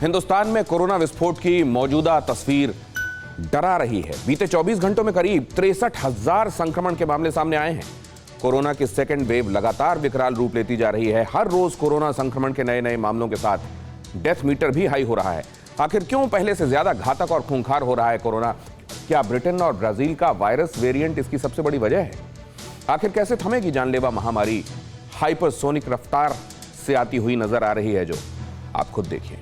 हिंदुस्तान में कोरोना विस्फोट की मौजूदा तस्वीर डरा रही है। बीते 24 घंटों में करीब 63,000 संक्रमण के मामले सामने आए हैं। कोरोना की सेकेंड वेव लगातार विकराल रूप लेती जा रही है। हर रोज कोरोना संक्रमण के नए नए मामलों के साथ डेथ मीटर भी हाई हो रहा है। आखिर क्यों पहले से ज्यादा घातक और खूंखार हो रहा है कोरोना? क्या ब्रिटेन और ब्राजील का वायरस वेरिएंट इसकी सबसे बड़ी वजह है? आखिर कैसे थमेगी जानलेवा महामारी हाइपरसोनिक रफ्तार से आती हुई नजर आ रही है, जो आप खुद देखिए।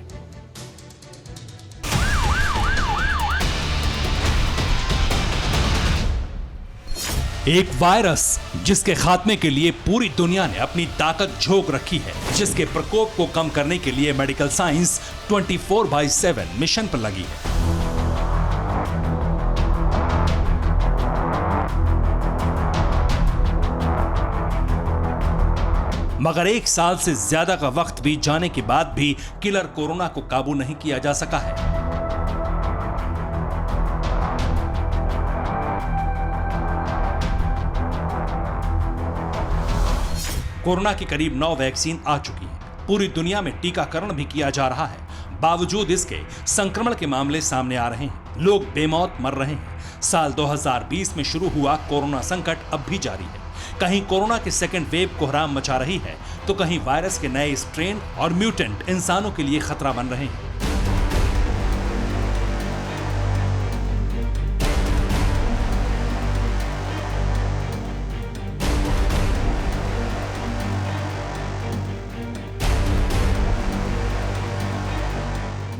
एक वायरस जिसके खात्मे के लिए पूरी दुनिया ने अपनी ताकत झोंक रखी है, जिसके प्रकोप को कम करने के लिए मेडिकल साइंस 24/7 मिशन पर लगी है। मगर 1 साल से ज्यादा का वक्त बीत जाने के बाद भी किलर कोरोना को काबू नहीं किया जा सका है। कोरोना की करीब 9 वैक्सीन आ चुकी है। पूरी दुनिया में टीकाकरण भी किया जा रहा है। बावजूद इसके संक्रमण के मामले सामने आ रहे हैं। लोग बेमौत मर रहे हैं। साल 2020 में शुरू हुआ कोरोना संकट अब भी जारी है। कहीं कोरोना के सेकेंड वेव कोहराम मचा रही है, तो कहीं वायरस के नए स्ट्रेन और म्यूटेंट इंसानों के लिए खतरा बन रहे हैं।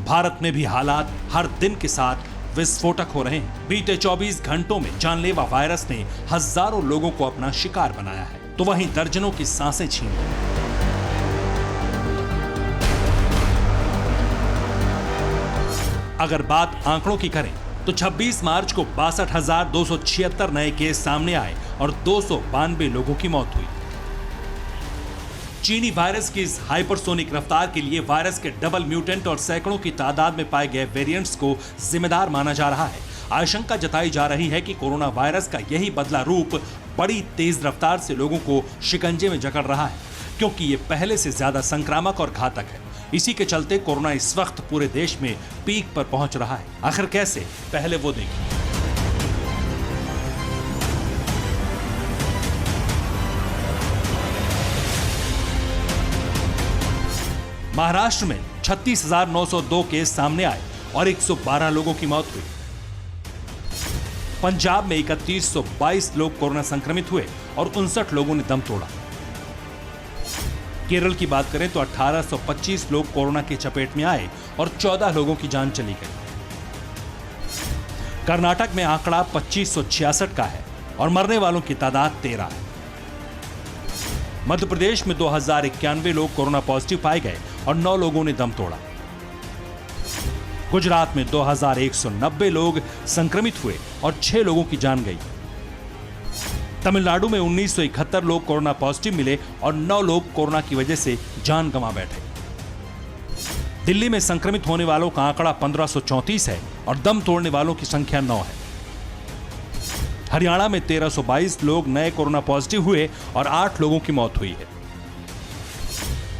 भारत में भी हालात हर दिन के साथ विस्फोटक हो रहे हैं। बीते 24 घंटों में जानलेवा वायरस ने हजारों लोगों को अपना शिकार बनाया है, तो वहीं दर्जनों की सांसें छीन ली। अगर बात आंकड़ों की करें तो 26 मार्च को 62,276 नए केस सामने आए और 292 लोगों की मौत हुई। चीनी वायरस की इस हाइपरसोनिक रफ्तार के लिए वायरस के डबल म्यूटेंट और सैकड़ों की तादाद में पाए गए वेरिएंट्स को जिम्मेदार माना जा रहा है। आशंका जताई जा रही है कि कोरोना वायरस का यही बदला रूप बड़ी तेज रफ्तार से लोगों को शिकंजे में जकड़ रहा है, क्योंकि ये पहले से ज्यादा संक्रामक और घातक है। इसी के चलते कोरोना इस वक्त पूरे देश में पीक पर पहुंच रहा है। आखिर कैसे, पहले वो देखिए। महाराष्ट्र में 36,902 केस सामने आए और 112 लोगों की मौत हुई। पंजाब में 3,122 लोग कोरोना संक्रमित हुए और 59 लोगों ने दम तोड़ा। केरल की बात करें तो 1,825 लोग कोरोना की चपेट में आए और 14 लोगों की जान चली गई। कर्नाटक में आंकड़ा 2,566 का है और मरने वालों की तादाद 13 है। मध्य प्रदेश में 2,091 लोग कोरोना पॉजिटिव पाए गए और 9 लोगों ने दम तोड़ा। गुजरात में 2,190 लोग संक्रमित हुए और 6 लोगों की जान गई। तमिलनाडु में 1,971 लोग कोरोना पॉजिटिव मिले और 9 लोग कोरोना की वजह से जान गंवा बैठे। दिल्ली में संक्रमित होने वालों का आंकड़ा 1,534 है और दम तोड़ने वालों की संख्या 9 है। हरियाणा में 1,322 लोग नए कोरोना पॉजिटिव हुए और 8 लोगों की मौत हुई है।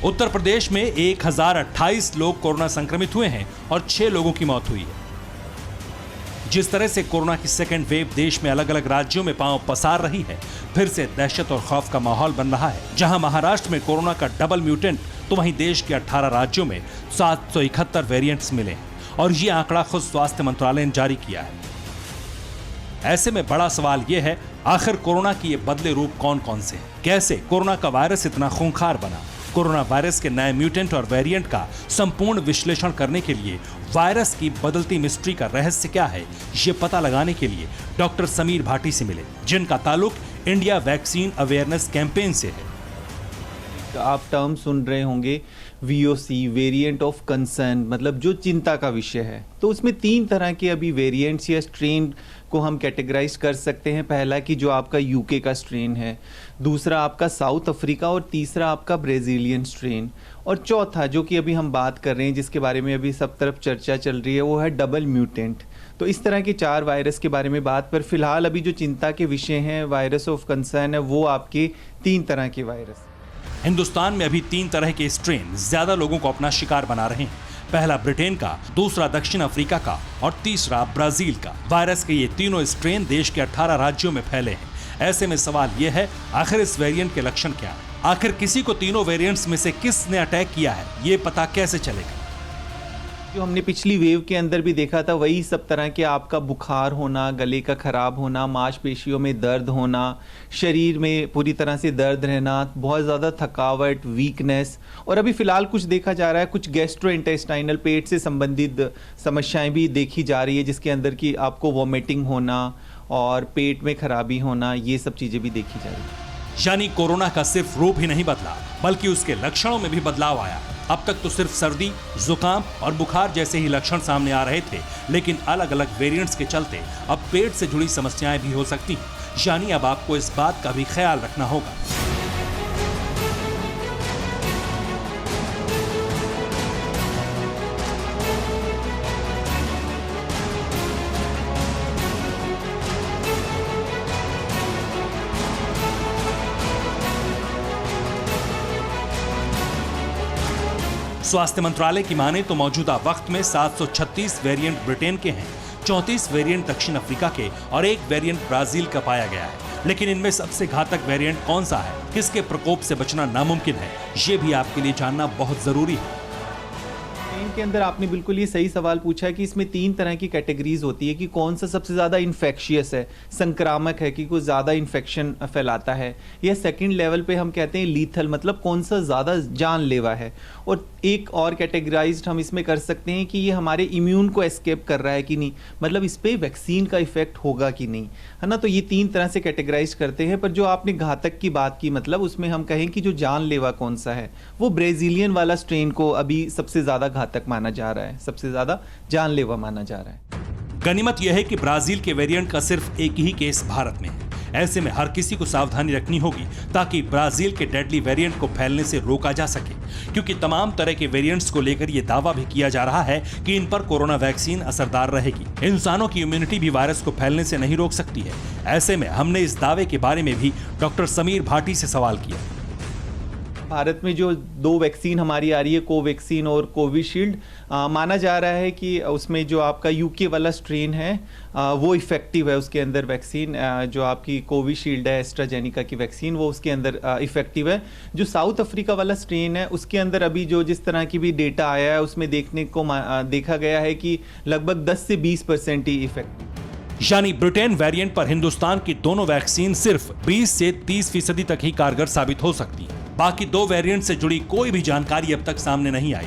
उत्तर प्रदेश में 1,028 लोग कोरोना संक्रमित हुए हैं और 6 लोगों की मौत हुई है। जिस तरह से कोरोना की सेकेंड वेव देश में अलग अलग राज्यों में पांव पसार रही है, फिर से दहशत और खौफ का माहौल बन रहा है। जहां महाराष्ट्र में कोरोना का डबल म्यूटेंट, तो वहीं देश के 18 राज्यों में 771 वेरिएंट्स मिले हैं और ये आंकड़ा खुद स्वास्थ्य मंत्रालय ने जारी किया है। ऐसे में बड़ा सवाल यह है, आखिर कोरोना की ये बदले रूप कौन कौन से हैं? कैसे कोरोना का वायरस इतना खूंखार बना? कोरोना वायरस के नए म्यूटेंट और वेरिएंट का संपूर्ण विश्लेषण करने के लिए वायरस की बदलती मिस्ट्री का रहस्य क्या है, ये पता लगाने के लिए डॉक्टर समीर भाटी से मिले, जिनका ताल्लुक इंडिया वैक्सीन अवेयरनेस कैंपेन से है। आप टर्म सुन रहे होंगे VOC, वेरिएंट ऑफ कंसर्न, मतलब जो चिंता का विषय है। तो उसमें 3 तरह के अभी वेरिएंट्स या स्ट्रेन को हम कैटेगराइज कर सकते हैं। पहला कि जो आपका UK का स्ट्रेन है, दूसरा आपका साउथ अफ्रीका और तीसरा आपका ब्राज़ीलियन स्ट्रेन, और चौथा जो कि अभी हम बात कर रहे हैं, जिसके बारे में अभी सब तरफ चर्चा चल रही है, वो है डबल म्यूटेंट। तो इस तरह के 4 वायरस के बारे में बात, पर फिलहाल अभी जो चिंता के विषय हैं, वायरस ऑफ कंसर्न है, वो आपके 3 तरह के वायरस। हिंदुस्तान में अभी 3 तरह के स्ट्रेन ज्यादा लोगों को अपना शिकार बना रहे हैं। पहला ब्रिटेन का, दूसरा दक्षिण अफ्रीका का और तीसरा ब्राजील का। वायरस के ये तीनों स्ट्रेन देश के 18 राज्यों में फैले हैं। ऐसे में सवाल यह है, आखिर इस वेरिएंट के लक्षण क्या है? आखिर किसी को तीनों वेरिएंट्स में से किसने अटैक किया है, ये पता कैसे चलेगा? जो हमने पिछली वेव के अंदर भी देखा था, वही सब तरह के आपका बुखार होना, गले का खराब होना, मांसपेशियों में दर्द होना, शरीर में पूरी तरह से दर्द रहना, बहुत ज़्यादा थकावट, वीकनेस, और अभी फिलहाल कुछ देखा जा रहा है, कुछ गैस्ट्रोइंटेस्टाइनल पेट से संबंधित समस्याएं भी देखी जा रही है, जिसके अंदर की आपको वॉमिटिंग होना और पेट में खराबी होना, ये सब चीज़ें भी देखी जा रही है। यानी कोरोना का सिर्फ रूप ही नहीं बदला, बल्कि उसके लक्षणों में भी बदलाव आया। अब तक तो सिर्फ सर्दी, जुकाम और बुखार जैसे ही लक्षण सामने आ रहे थे, लेकिन अलग अलग वेरिएंट्स के चलते अब पेट से जुड़ी समस्याएं भी हो सकती हैं। यानी अब आपको इस बात का भी ख्याल रखना होगा। स्वास्थ्य मंत्रालय की माने तो मौजूदा वक्त में 736 वेरिएंट ब्रिटेन के हैं, 34 वेरिएंट दक्षिण अफ्रीका के और एक वेरिएंट ब्राजील का पाया गया है। लेकिन इनमें सबसे घातक वेरिएंट कौन सा है, किसके प्रकोप से बचना नामुमकिन है, ये भी आपके लिए जानना बहुत जरूरी है। के अंदर आपने बिल्कुल ये सही सवाल पूछा है कि इसमें 3 तरह की कैटेगरीज होती है कि कौन सा सबसे ज़्यादा इन्फेक्शियस है, संक्रामक है कि कुछ ज़्यादा इन्फेक्शन फैलाता है, या सेकंड लेवल पे हम कहते हैं लीथल, मतलब कौन सा ज़्यादा जानलेवा है। और एक और कैटेगराइज्ड हम इसमें कर सकते हैं कि ये हमारे इम्यून को एस्केप कर रहा है कि नहीं, मतलब इस पर वैक्सीन का इफेक्ट होगा कि नहीं, है ना। तो ये 3 तरह से कैटेगराइज करते हैं। पर जो आपने घातक की बात की, मतलब उसमें हम कहें कि जो जानलेवा कौन सा है, वो ब्राजीलियन वाला स्ट्रेन को अभी सबसे ज़्यादा घातक माना जा रहा है, सबसे ज्यादा जानलेवा माना जा रहा है। गनीमत यह है कि ब्राजील के वेरिएंट का सिर्फ एक ही केस भारत में है। ऐसे में हर किसी को सावधानी रखनी होगी ताकि ब्राजील के डेडली वेरिएंट को फैलने से रोका जा सके, क्योंकि तमाम तरह के वेरिएंट्स को लेकर यह दावा भी किया जा रहा है कि इन पर कोरोना वैक्सीन असरदार रहेगी। इंसानों की इम्यूनिटी भी वायरस को फैलने से नहीं रोक सकती है। ऐसे में हमने इस दावे के बारे में भी डॉक्टर समीर भाटी से सवाल किया। भारत में जो 2 वैक्सीन हमारी आ रही है, कोवैक्सीन और कोविशील्ड, माना जा रहा है कि उसमें जो आपका यूके वाला स्ट्रेन है वो इफेक्टिव है। उसके अंदर वैक्सीन जो आपकी कोविशील्ड है, एस्ट्राजेनिका की वैक्सीन, वो उसके अंदर इफेक्टिव है। जो साउथ अफ्रीका वाला स्ट्रेन है, उसके अंदर अभी जो जिस तरह की भी डेटा आया है, उसमें देखा गया है कि लगभग 10 से 20% ही इफेक्टिव। यानी ब्रिटेन वेरिएंट पर हिंदुस्तान की दोनों वैक्सीन सिर्फ 20 से 30% तक ही कारगर साबित हो सकती है। बाकी 2 वेरिएंट से जुड़ी कोई भी जानकारी अब तक सामने नहीं आई।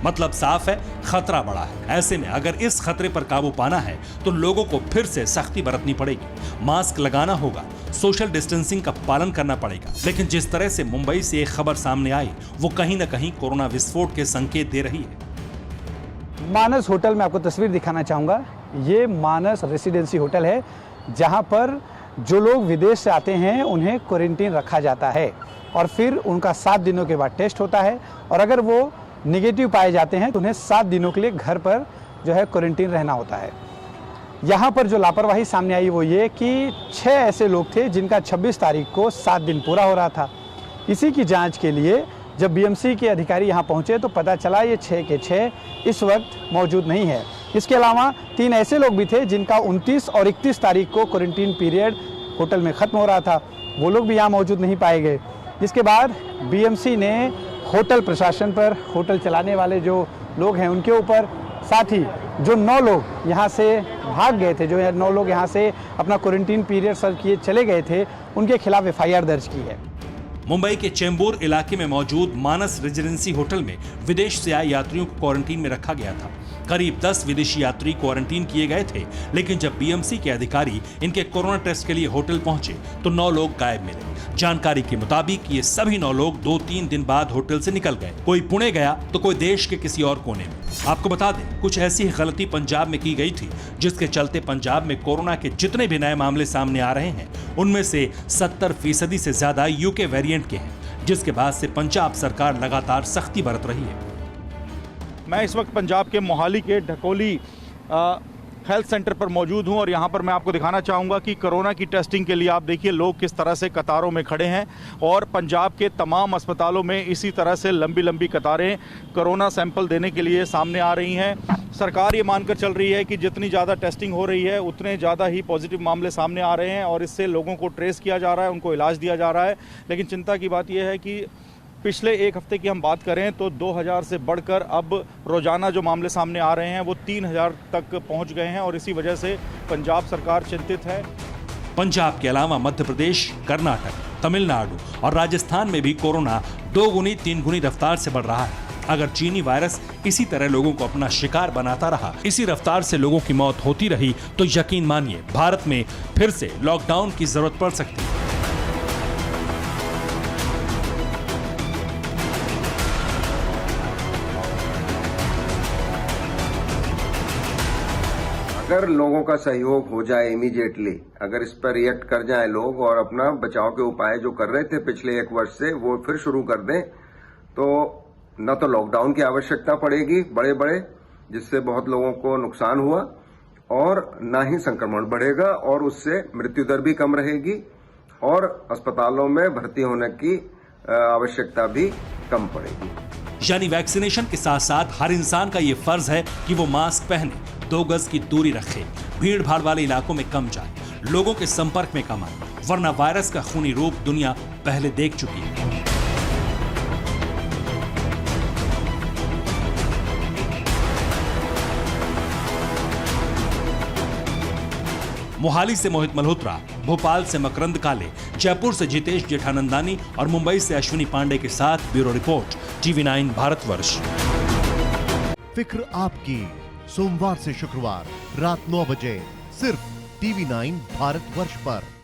मतलब साफ है, खतरा बड़ा है। ऐसे में अगर इस खतरे पर काबू पाना है तो लोगों को फिर से सख्ती बरतनी पड़ेगी, मास्क लगाना होगा, सोशल डिस्टेंसिंग का पालन करना पड़ेगा। लेकिन जिस तरह से मुंबई से एक खबर सामने आई, वो कहीं ना कहीं कोरोना विस्फोट के संकेत दे रही है। मानस होटल में आपको तस्वीर दिखाना चाहूँगा। ये मानस रेसिडेंसी होटल है, जहाँ पर जो लोग विदेश से आते हैं उन्हें क्वारंटीन रखा जाता है और फिर उनका 7 दिनों के बाद टेस्ट होता है, और अगर वो नेगेटिव पाए जाते हैं तो उन्हें 7 दिनों के लिए घर पर जो है क्वारंटीन रहना होता है। यहाँ पर जो लापरवाही सामने आई वो ये कि 6 ऐसे लोग थे जिनका 26 तारीख को 7 दिन पूरा हो रहा था। इसी की जांच के लिए जब बीएमसी के अधिकारी यहाँ पहुँचे तो पता चला ये 6 के 6 इस वक्त मौजूद नहीं है। इसके अलावा 3 ऐसे लोग भी थे जिनका 29 और 31 तारीख को क्वारंटीन पीरियड होटल में ख़त्म हो रहा था, वो लोग भी यहाँ मौजूद नहीं पाए गए। जिसके बाद बीएमसी ने होटल प्रशासन पर, होटल चलाने वाले जो लोग हैं उनके ऊपर, साथ ही जो 9 लोग यहाँ से भाग गए थे, जो 9 लोग यहाँ से अपना क्वारंटीन पीरियड सर्व किए चले गए थे, उनके खिलाफ एफआईआर दर्ज की है। मुंबई के चेंबूर इलाके में मौजूद मानस रेजिडेंसी होटल में विदेश से आए यात्रियों को क्वारंटीन में रखा गया था। करीब 10 विदेशी यात्री क्वारंटीन किए गए थे, लेकिन जब बीएमसी के अधिकारी इनके कोरोना टेस्ट के लिए होटल पहुंचे तो 9 लोग गायब मिले। जानकारी के मुताबिक ये सभी 9 लोग 2-3 दिन बाद होटल से निकल गए। कोई पुणे गया तो कोई देश के किसी और कोने में। आपको बता दें, कुछ ऐसी ही गलती पंजाब में की गई थी, जिसके चलते पंजाब में कोरोना के जितने भी नए मामले सामने आ रहे हैं, उनमें से 70% से ज्यादा यूके वेरिएंट के हैं, जिसके बाद से पंजाब सरकार लगातार सख्ती बरत रही है। मैं इस वक्त पंजाब के मोहाली के ढकोली हेल्थ सेंटर पर मौजूद हूं और यहां पर मैं आपको दिखाना चाहूंगा कि कोरोना की टेस्टिंग के लिए आप देखिए लोग किस तरह से कतारों में खड़े हैं और पंजाब के तमाम अस्पतालों में इसी तरह से लंबी लंबी कतारें कोरोना सैंपल देने के लिए सामने आ रही हैं। सरकार ये मानकर चल रही है कि जितनी ज़्यादा टेस्टिंग हो रही है उतने ज़्यादा ही पॉजिटिव मामले सामने आ रहे हैं और इससे लोगों को ट्रेस किया जा रहा है, उनको इलाज दिया जा रहा है। लेकिन चिंता की बात यह है कि पिछले एक हफ्ते की हम बात करें तो 2000 से बढ़कर अब रोजाना जो मामले सामने आ रहे हैं वो 3000 तक पहुंच गए हैं और इसी वजह से पंजाब सरकार चिंतित है। पंजाब के अलावा मध्य प्रदेश, कर्नाटक, तमिलनाडु और राजस्थान में भी कोरोना 2 गुनी 3 गुनी रफ्तार से बढ़ रहा है। अगर चीनी वायरस इसी तरह लोगों को अपना शिकार बनाता रहा, इसी रफ्तार से लोगों की मौत होती रही, तो यकीन मानिए भारत में फिर से लॉकडाउन की जरूरत पड़ सकती है। अगर लोगों का सहयोग हो जाए इमीडिएटली, अगर इस पर रिएक्ट कर जाए लोग और अपना बचाव के उपाय जो कर रहे थे पिछले 1 वर्ष से वो फिर शुरू कर दें, तो न तो लॉकडाउन की आवश्यकता पड़ेगी बड़े बड़े जिससे बहुत लोगों को नुकसान हुआ और न ही संक्रमण बढ़ेगा और उससे मृत्यु दर भी कम रहेगी और अस्पतालों में भर्ती होने की आवश्यकता भी कम पड़ेगी। यानी वैक्सीनेशन के साथ साथ हर इंसान का ये फर्ज है कि वो मास्क पहने, 2 गज की दूरी रखे, भीड़ भाड़ वाले इलाकों में कम जाए, लोगों के संपर्क में कम आए, वरना वायरस का खूनी रूप दुनिया पहले देख चुकी है। मोहाली से मोहित मल्होत्रा, भोपाल से मकरंद काले, जयपुर से जितेश जेठानंदानी और मुंबई से अश्विनी पांडे के साथ ब्यूरो रिपोर्ट, TV9 भारतवर्ष। फिक्र आपकी, सोमवार से शुक्रवार रात 9 बजे सिर्फ TV9 भारतवर्ष पर।